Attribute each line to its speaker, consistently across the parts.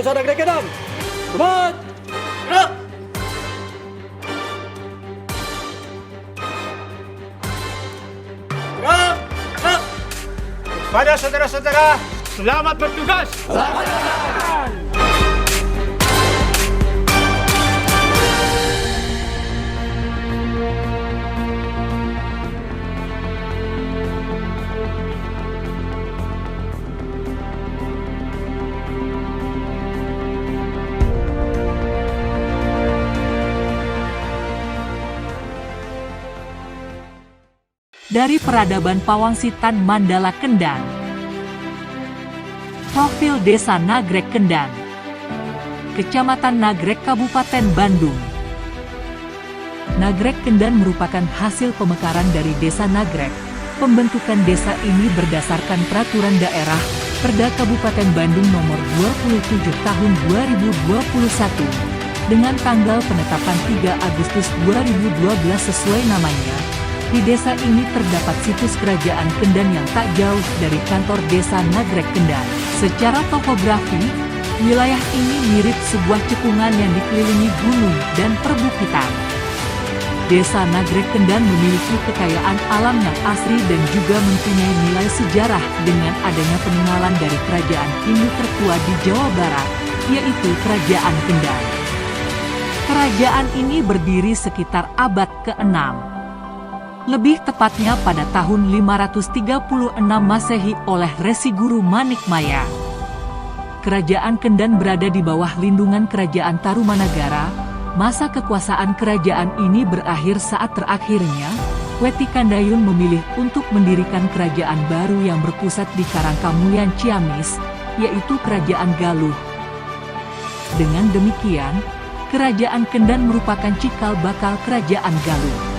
Speaker 1: Desa Nagrek Kendang. Selamat. Gerak. Gerak. Gerak.
Speaker 2: Pada saudara-saudara, selamat bertugas.
Speaker 3: Dari Peradaban Pawangsitan Mandala Kendang. Profil Desa Nagrek Kendang, Kecamatan Nagrek, Kabupaten Bandung. Nagrek Kendang merupakan hasil pemekaran dari Desa Nagrek. Pembentukan desa ini berdasarkan Peraturan Daerah Perda Kabupaten Bandung Nomor 27 Tahun 2021 dengan tanggal penetapan 3 Agustus 2012 sesuai namanya. Di desa ini terdapat situs kerajaan Kendang yang tak jauh dari kantor desa Nagrek Kendang. Secara topografi, wilayah ini mirip sebuah cekungan yang dikelilingi gunung dan perbukitan. Desa Nagrek Kendang memiliki kekayaan alam yang asri dan juga mempunyai nilai sejarah dengan adanya peninggalan dari kerajaan Hindu tertua di Jawa Barat, yaitu Kerajaan Kendang. Kerajaan ini berdiri sekitar abad ke-6. Lebih tepatnya pada tahun 536 Masehi oleh Resi Guru Manikmaya. Kerajaan Kendang berada di bawah lindungan Kerajaan Tarumanagara. Masa kekuasaan kerajaan ini berakhir saat terakhirnya Weti Kandayun memilih untuk mendirikan kerajaan baru yang berpusat di Karangkamuyan Ciamis, yaitu Kerajaan Galuh. Dengan demikian, Kerajaan Kendang merupakan cikal bakal Kerajaan Galuh.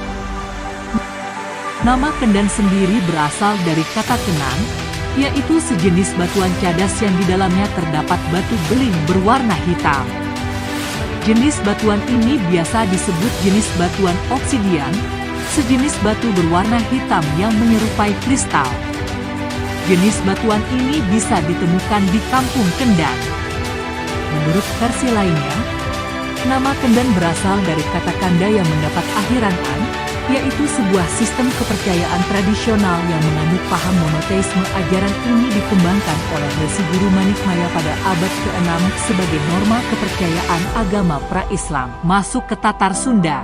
Speaker 3: Nama Kendang sendiri berasal dari kata kenang, yaitu sejenis batuan cadas yang di dalamnya terdapat batu beling berwarna hitam. Jenis batuan ini biasa disebut jenis batuan obsidian, sejenis batu berwarna hitam yang menyerupai kristal. Jenis batuan ini bisa ditemukan di Kampung Kendang. Menurut versi lainnya, nama Kendang berasal dari kata kanda yang mendapat akhiran an, yaitu sebuah sistem kepercayaan tradisional yang menganut paham monoteisme. Ajaran ini dikembangkan oleh Resi Guru Manikmaya pada abad ke-6 sebagai norma kepercayaan agama pra-Islam masuk ke Tatar Sunda.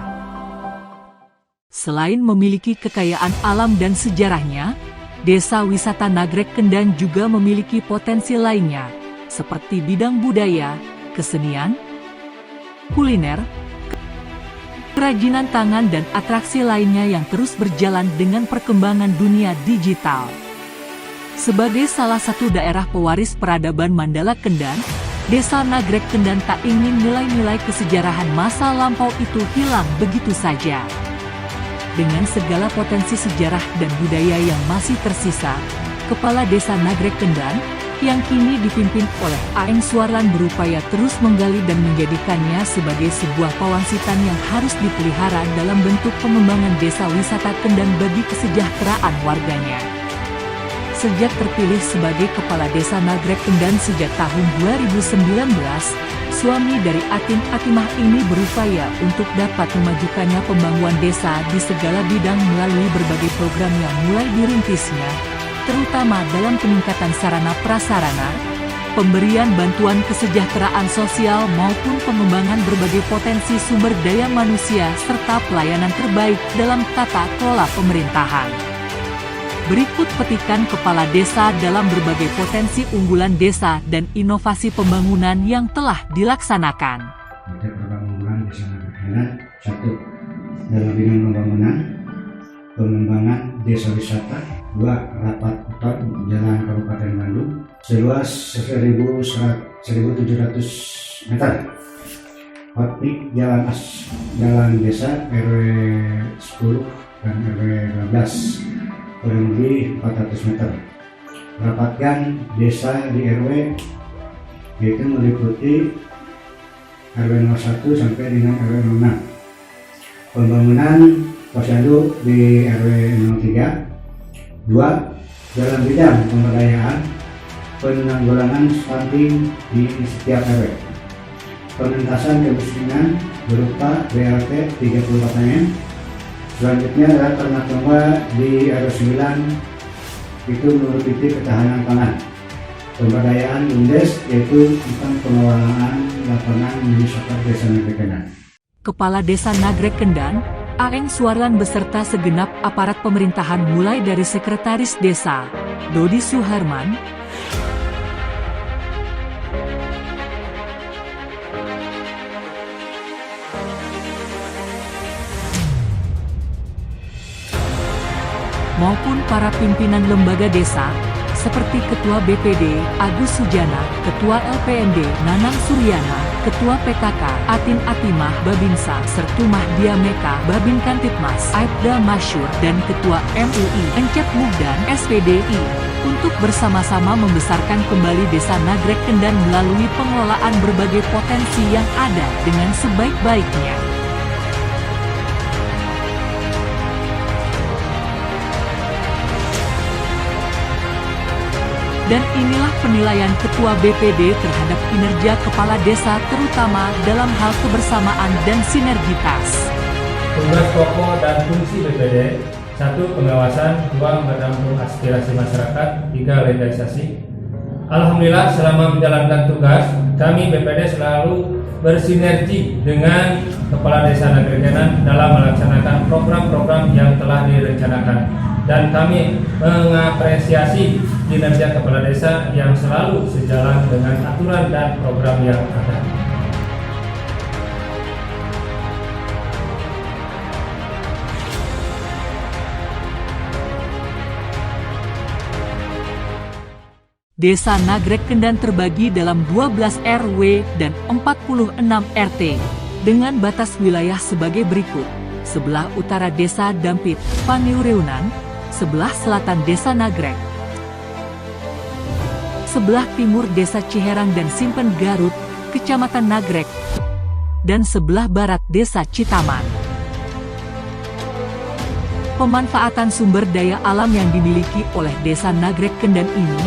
Speaker 3: Selain memiliki kekayaan alam dan sejarahnya, desa wisata Nagrek Kendang juga memiliki potensi lainnya, seperti bidang budaya, kesenian, kuliner, kerajinan tangan dan atraksi lainnya yang terus berjalan dengan perkembangan dunia digital. Sebagai salah satu daerah pewaris peradaban Mandala Kendang, Desa Nagrek Kendang tak ingin nilai-nilai kesejarahan masa lampau itu hilang begitu saja. Dengan segala potensi sejarah dan budaya yang masih tersisa, Kepala Desa Nagrek Kendang yang kini dipimpin oleh Aeng Suarlan berupaya terus menggali dan menjadikannya sebagai sebuah pawangsitan yang harus dipelihara dalam bentuk pengembangan desa wisata Kendang bagi kesejahteraan warganya. Sejak terpilih sebagai Kepala Desa Nagrek Kendang sejak tahun 2019, suami dari Atin Atimah ini berupaya untuk dapat memajukannya pembangunan desa di segala bidang melalui berbagai program yang mulai dirintisnya, terutama dalam peningkatan sarana prasarana, pemberian bantuan kesejahteraan sosial maupun pengembangan berbagai potensi sumber daya manusia serta pelayanan terbaik dalam tata kelola pemerintahan. Berikut petikan Kepala Desa dalam berbagai potensi unggulan desa dan inovasi pembangunan yang telah dilaksanakan.
Speaker 4: Ada pembangunan desa Nagrek Kendang. 1. Dalam bidang pembangunan, pengembangan desa wisata. 2. Rapat Utar Jalan Kabupaten Bandung seluas 1.700 meter. 4. Jalan desa RW 10 dan RW 12 kurang lebih 400 meter. Rapatkan desa di RW, yaitu meliputi RW 01 sampai dengan RW 06. Pembangunan posyandu di RW 03. 2. Dalam bidang pemberdayaan, penanggulangan stunting di setiap RW, pengentasan kemiskinan berupa BLT 30 pertanyaan. Selanjutnya adalah ternak domba di RW 9 itu meliputi ketahanan pangan, pemberdayaan BUMDes yaitu tentang pengelolaan lapangan mini soccer Desa Nagrek Kendan.
Speaker 3: Kepala Desa Nagrek Kendan, Aeng Suarlan beserta segenap aparat pemerintahan mulai dari Sekretaris Desa, Dodi Suharman, maupun para pimpinan lembaga desa, seperti Ketua BPD, Agus Sujana, Ketua LPMD, Nanang Suryana, Ketua PKK, Atin Atimah Babinsa, Sertumah Diameka, Babin Kantipmas, Aibda Masyur, dan Ketua MUI, Encep Mugdan, SPDI, untuk bersama-sama membesarkan kembali Desa Nagrek Kendan melalui pengelolaan berbagai potensi yang ada dengan sebaik-baiknya. Dan inilah penilaian Ketua BPD terhadap kinerja Kepala Desa terutama dalam hal kebersamaan dan sinergitas.
Speaker 5: Tugas pokok dan fungsi BPD: 1. Pengawasan, 2. Menampung aspirasi masyarakat, 3. legalisasi. Alhamdulillah selama menjalankan tugas, kami BPD selalu bersinergi dengan Kepala Desa Nagrek Kendan dalam melaksanakan program-program yang telah direncanakan. Dan kami mengapresiasi kinerja Kepala Desa yang selalu sejalan dengan aturan dan program yang ada.
Speaker 3: Desa Nagrek Kendan terbagi dalam 12 RW dan 46 RT, dengan batas wilayah sebagai berikut. Sebelah utara Desa Dampit, Paniureunan, sebelah selatan Desa Nagrek, sebelah timur Desa Ciherang dan Simpen Garut, Kecamatan Nagrek, dan sebelah barat Desa Citaman. Pemanfaatan sumber daya alam yang dimiliki oleh Desa Nagrek Kendan ini,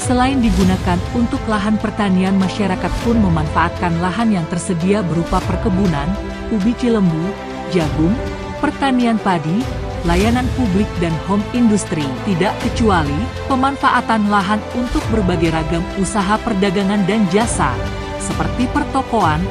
Speaker 3: selain digunakan untuk lahan pertanian, masyarakat pun memanfaatkan lahan yang tersedia berupa perkebunan, ubi cilembu, jagung, pertanian padi, layanan publik dan home industry, tidak kecuali pemanfaatan lahan untuk berbagai ragam usaha perdagangan dan jasa, seperti pertokoan,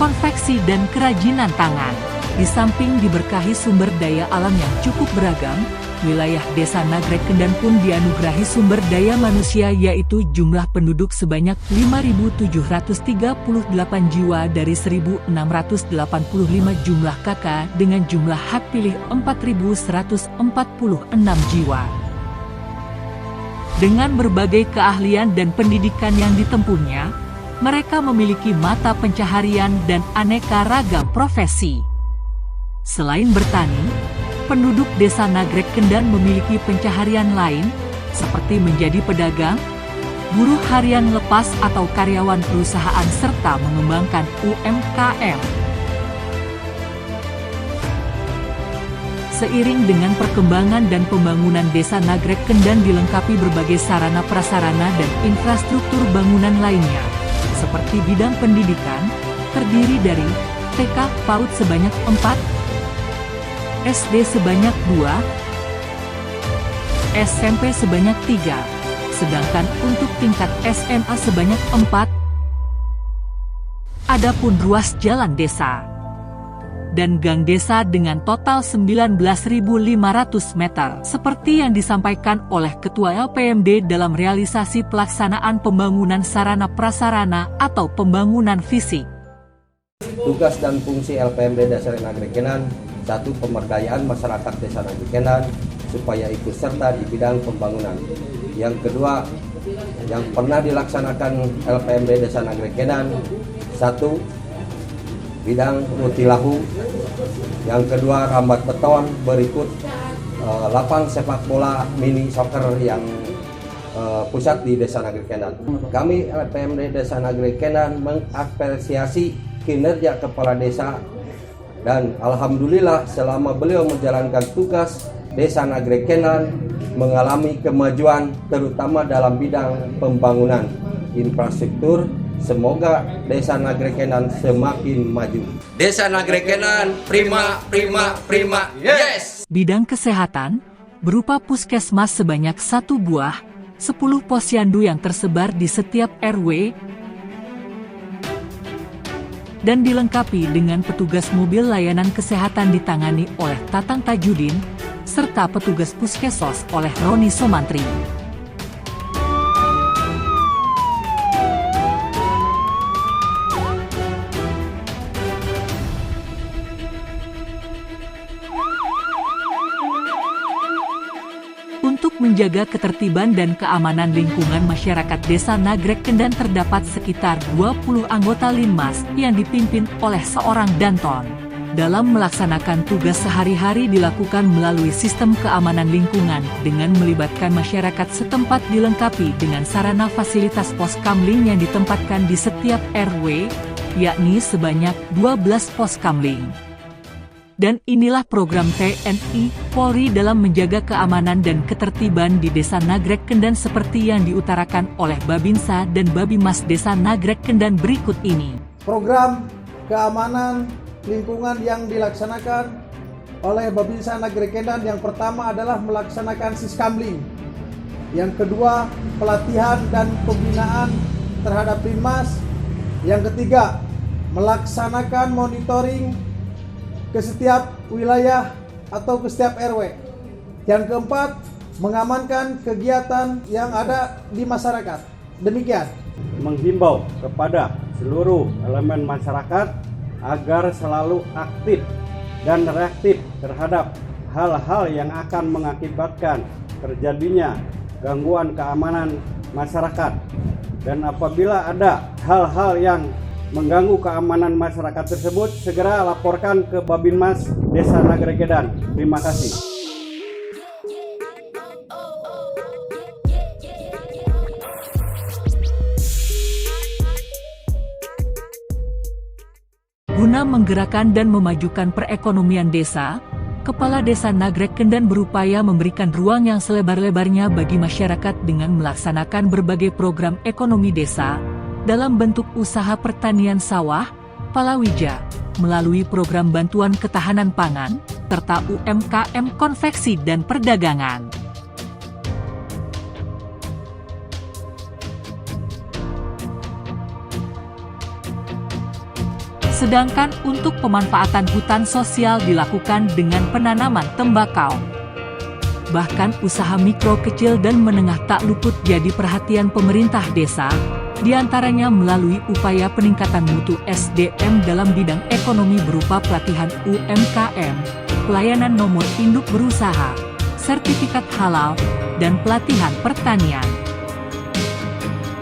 Speaker 3: konveksi dan kerajinan tangan. Di samping diberkahi sumber daya alam yang cukup beragam, wilayah Desa Nagrek Kendan pun dianugerahi sumber daya manusia, yaitu jumlah penduduk sebanyak 5.738 jiwa dari 1.685 jumlah KK dengan jumlah hak pilih 4.146 jiwa. Dengan berbagai keahlian dan pendidikan yang ditempuhnya, mereka memiliki mata pencaharian dan aneka ragam profesi. Selain bertani, penduduk Desa Nagrek Kendan memiliki pencaharian lain, seperti menjadi pedagang, buruh harian lepas atau karyawan perusahaan, serta mengembangkan UMKM. Seiring dengan perkembangan dan pembangunan Desa Nagrek Kendan dilengkapi berbagai sarana prasarana dan infrastruktur bangunan lainnya, seperti bidang pendidikan, terdiri dari TK PAUD sebanyak 4, SD sebanyak 2, SMP sebanyak 3, sedangkan untuk tingkat SMA sebanyak 4. Adapun ruas jalan desa dan gang desa dengan total 19.500 meter, seperti yang disampaikan oleh Ketua LPMD dalam realisasi pelaksanaan pembangunan sarana prasarana atau pembangunan fisik.
Speaker 6: Tugas dan fungsi LPMD Desa Nagrek Kendan: 1. Pemberdayaan masyarakat Desa Nagrek Kendan supaya ikut serta di bidang pembangunan. Yang kedua, yang pernah dilaksanakan LPMD Desa Nagrek Kendan: 1. Bidang mutilahu. Yang kedua, rambat beton. Berikut lapang sepak bola mini soccer yang pusat di Desa Nagrek Kendan. Kami LPMD Desa Nagrek Kendan mengapresiasi kinerja Kepala Desa, dan alhamdulillah selama beliau menjalankan tugas Desa Nagrek Kendan mengalami kemajuan terutama dalam bidang pembangunan infrastruktur. Semoga Desa Nagrekenan semakin maju. Desa Nagrekenan prima, prima, prima, yes!
Speaker 3: Bidang kesehatan berupa puskesmas sebanyak 1 buah, 10 posyandu yang tersebar di setiap RW, dan dilengkapi dengan petugas mobil layanan kesehatan ditangani oleh Tatang Tajudin, serta petugas puskesos oleh Roni Somantri. Untuk menjaga ketertiban dan keamanan lingkungan masyarakat Desa Nagrek Kendan terdapat sekitar 20 anggota Linmas yang dipimpin oleh seorang Danton. Dalam melaksanakan tugas sehari-hari dilakukan melalui sistem keamanan lingkungan dengan melibatkan masyarakat setempat dilengkapi dengan sarana fasilitas pos kamling yang ditempatkan di setiap RW, yakni sebanyak 12 pos kamling. Dan inilah program TNI Polri dalam menjaga keamanan dan ketertiban di Desa Nagrek Kendan seperti yang diutarakan oleh Babinsa dan Babimas Desa Nagrek Kendan berikut ini.
Speaker 7: Program keamanan lingkungan yang dilaksanakan oleh Babinsa Nagrek Kendan yang pertama adalah melaksanakan siskamling. Yang kedua, pelatihan dan pembinaan terhadap Linmas. Yang ketiga, melaksanakan monitoring ke setiap wilayah atau ke setiap RW. Yang keempat, mengamankan kegiatan yang ada di masyarakat. Demikian.
Speaker 2: Menghimbau kepada seluruh elemen masyarakat agar selalu aktif dan reaktif terhadap hal-hal yang akan mengakibatkan terjadinya gangguan keamanan masyarakat. Dan apabila ada hal-hal yang mengganggu keamanan masyarakat tersebut, segera laporkan ke Babinmas Desa Nagrek Kendan. Terima kasih.
Speaker 3: Guna menggerakkan dan memajukan perekonomian desa, Kepala Desa Nagrek Kendan berupaya memberikan ruang yang selebar-lebarnya bagi masyarakat dengan melaksanakan berbagai program ekonomi desa, dalam bentuk usaha pertanian sawah, palawija, melalui program bantuan ketahanan pangan, serta UMKM konveksi dan perdagangan. Sedangkan untuk pemanfaatan hutan sosial dilakukan dengan penanaman tembakau. Bahkan usaha mikro, kecil, dan menengah tak luput jadi perhatian pemerintah desa, diantaranya melalui upaya peningkatan mutu SDM dalam bidang ekonomi berupa pelatihan UMKM, pelayanan nomor induk berusaha, sertifikat halal, dan pelatihan pertanian.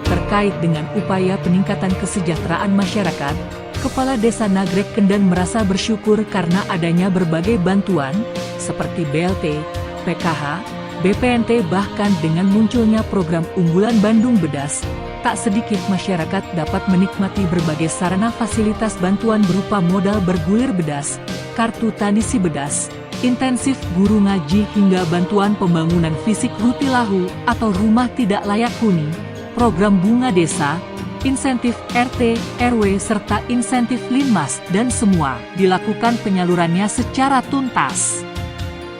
Speaker 3: Terkait dengan upaya peningkatan kesejahteraan masyarakat, Kepala Desa Nagrek Kendan merasa bersyukur karena adanya berbagai bantuan, seperti BLT, PKH, BPNT, bahkan dengan munculnya program unggulan Bandung Bedas, tak sedikit masyarakat dapat menikmati berbagai sarana fasilitas bantuan berupa modal bergulir bedas, kartu tani si bedas, intensif guru ngaji hingga bantuan pembangunan fisik Rutilahu atau rumah tidak layak huni, program bunga desa, insentif RT, RW, serta insentif Linmas, dan semua dilakukan penyalurannya secara tuntas.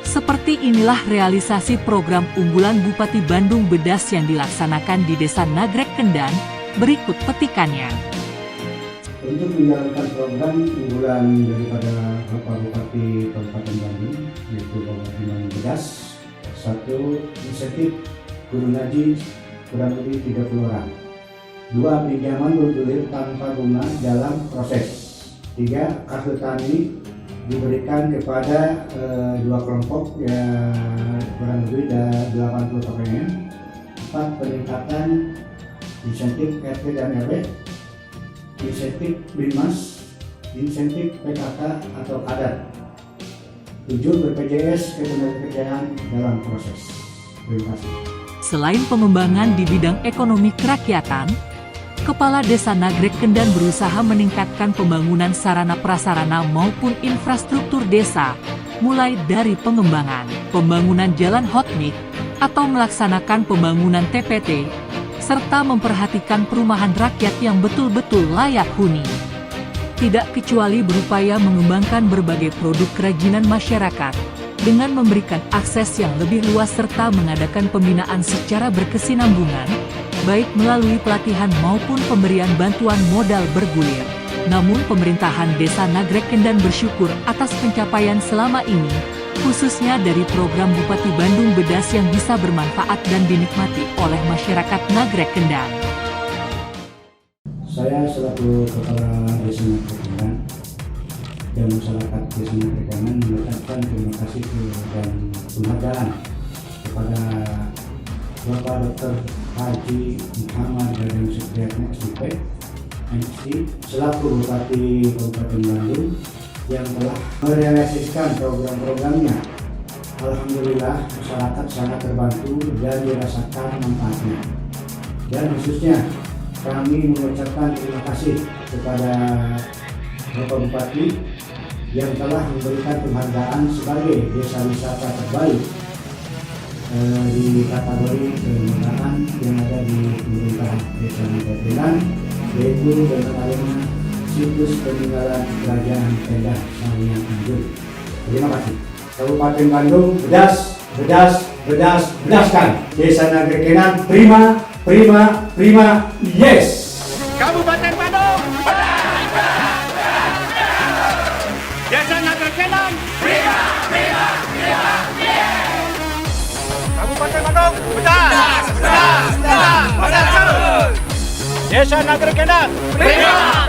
Speaker 3: Seperti inilah realisasi program unggulan Bupati Bandung Bedas yang dilaksanakan di Desa Nagrek Kendan. Berikut petikannya.
Speaker 4: Untuk menjalankan program unggulan daripada Bapak Bupati Kabupaten Bandung, yaitu Bapak Bandung Bedas, 1. Insentif guru ngaji kurang lebih 30 orang. 2. Pinjaman bergulir tanpa bunga dalam proses. 3. Kartu tani diberikan kepada 2 kelompok ya kurang lebih 80 KPM. 4. Peningkatan insentif RT dan RW, insentif Linmas, insentif PKK atau kader. 7. BPJS ketenagakerjaan dalam proses. Terima kasih.
Speaker 3: Selain pengembangan di bidang ekonomi kerakyatan, Kepala Desa Nagrek Kendan berusaha meningkatkan pembangunan sarana prasarana maupun infrastruktur desa, mulai dari pengembangan, pembangunan jalan hotmix, atau melaksanakan pembangunan TPT, serta memperhatikan perumahan rakyat yang betul-betul layak huni. Tidak kecuali berupaya mengembangkan berbagai produk kerajinan masyarakat, dengan memberikan akses yang lebih luas serta mengadakan pembinaan secara berkesinambungan, baik melalui pelatihan maupun pemberian bantuan modal bergulir. Namun pemerintahan Desa Nagrek Kendan bersyukur atas pencapaian selama ini, khususnya dari program Bupati Bandung Bedas yang bisa bermanfaat dan dinikmati oleh masyarakat Nagrek Kendan.
Speaker 4: Saya selaku Kepala Desa Nagrek Kendan dan masyarakat Desa Nagrek Kendan mengucapkan terima kasih dan penghargaan kepada Bapak Dr. Haji Muhammad Dadang Supriyatna SPP MC selaku Bupati Kabupaten Bandung yang telah merealisasikan program-programnya. Alhamdulillah masyarakat sangat terbantu dan dirasakan manfaatnya. Dan khususnya kami mengucapkan terima kasih kepada Bapak Bupati yang telah memberikan penghargaan sebagai desa wisata terbaik di kategori kelembagaan yang ada di pemerintahan Desa Nagrek Kendan, yaitu dengan situs peninggalan kerajaan Kendan Sanghyang Anjur. Terima kasih. Kabupaten Bandung bedaskan. Desa Nagrek Kendan prima, yes.
Speaker 1: Kabupaten Bandung. Desa Nagrek Kendan. Prima. Kabupaten Bandung. Bedas. Desa Nagrek Kendan. Prima.